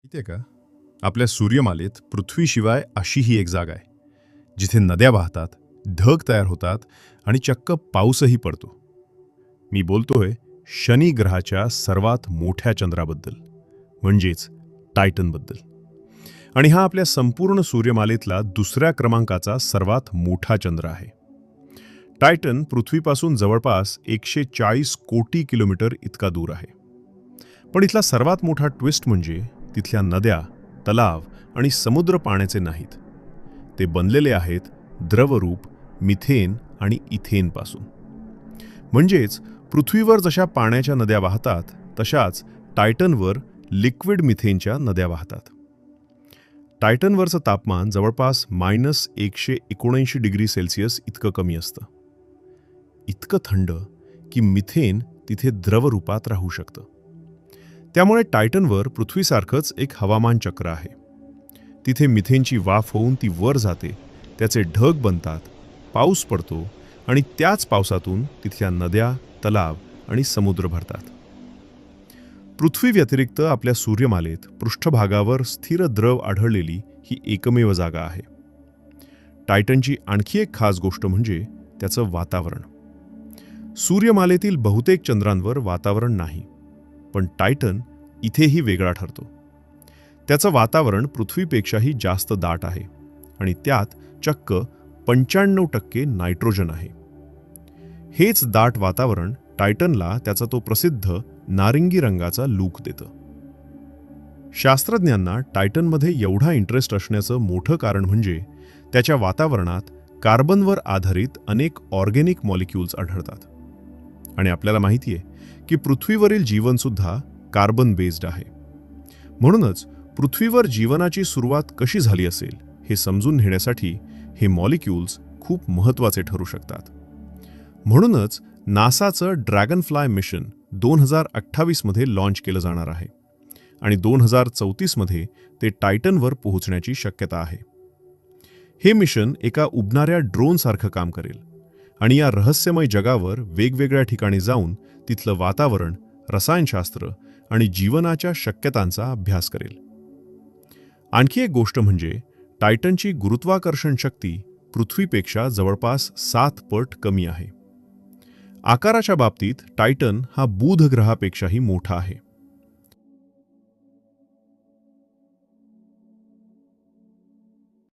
माहितीये का? आपल्या सूर्यमालेत पृथ्वीशिवाय अशीही एक जागा आहे, जिथे नद्या वाहतात, ढग तयार होतात आणि चक्क पाऊसही पडतो. मी बोलतोय शनी ग्रहाच्या सर्वात मोठ्या चंद्राबद्दल, म्हणजेच टायटनबद्दल. आणि हा आपल्या संपूर्ण सूर्यमालेतला दुसऱ्या क्रमांकाचा सर्वात मोठा चंद्र आहे. टायटन पृथ्वीपासून जवळपास 140 कोटी किलोमीटर इतका दूर आहे. पण इथला सर्वात मोठा ट्विस्ट म्हणजे तिथल्या नद्या, तलाव आणि समुद्र पाण्याचे नाहीत. ते बनलेले आहेत द्रवरूप मिथेन आणि इथेन पासून. म्हणजेच पृथ्वीवर जशा पाण्याच्या नद्या वाहतात, तशाच टायटनवर लिक्विड मिथेनच्या नद्या वाहतात. टायटनवरचं तापमान जवळपास -179 डिग्री सेल्सिअस इतकं कमी असतं. इतकं थंड की मिथेन तिथे द्रवरूपात राहू शकतं. त्यामुळे टायटनवर पृथ्वीसारखंच एक हवामान चक्र आहे. तिथे मिथेनची वाफ होऊन ती वर जाते, त्याचे ढग बनतात, पाऊस पडतो आणि त्याच पावसातून तिथल्या नद्या, तलाव आणि समुद्र भरतात. पृथ्वी व्यतिरिक्त आपल्या सूर्यमालेत पृष्ठभागावर स्थिर द्रव आढळलेली ही एकमेव जागा आहे. टायटनची आणखी एक खास गोष्ट म्हणजे त्याचं वातावरण. सूर्यमालेतील बहुतेक चंद्रांवर वातावरण नाही, पण टायटन इथेही वेगळा ठरतो. त्याचं वातावरण पृथ्वीपेक्षाही जास्त दाट आहे आणि त्यात चक्क 95% नायट्रोजन आहे. हेच दाट वातावरण टायटनला त्याचा तो प्रसिद्ध नारिंगी रंगाचा लूक देतं. शास्त्रज्ञांना टायटनमध्ये एवढा इंटरेस्ट असण्याचं मोठं कारण म्हणजे त्याच्या वातावरणात कार्बनवर आधारित अनेक ऑर्गेनिक मॉलिक्युल्स आढळतात. आणि आपल्याला माहिती आहे की पृथ्वीवरील जीवनसुद्धा कार्बन बेस्ड आहे. म्हणूनच पृथ्वीवर जीवनाची सुरुवात कशी झाली असेल हे समजून घेण्यासाठी हे मॉलिक्युल्स खूप महत्त्वाचे ठरू शकतात. म्हणूनच नासाचं ड्रॅगनफ्लाय मिशन 2028 मध्ये लॉन्च केलं जाणार आहे आणि 2034 मध्ये ते टायटनवर पोहोचण्याची शक्यता आहे. हे मिशन एका उडणाऱ्या ड्रोनसारखं काम करेल आणि या रहस्यमय जगावर वेगवेगळ्या ठिकाणी जाऊन तिथलं वातावरण, रसायनशास्त्र आणि जीवनाच्या शक्यतांचा अभ्यास करेल. आणखी एक गोष्ट म्हणजे टायटनची गुरुत्वाकर्षण शक्ती पृथ्वीपेक्षा जवळपास 7 पट कमी आहे. आकाराच्या बाबतीत टायटन हा बुध ग्रहापेक्षाही मोठा आहे.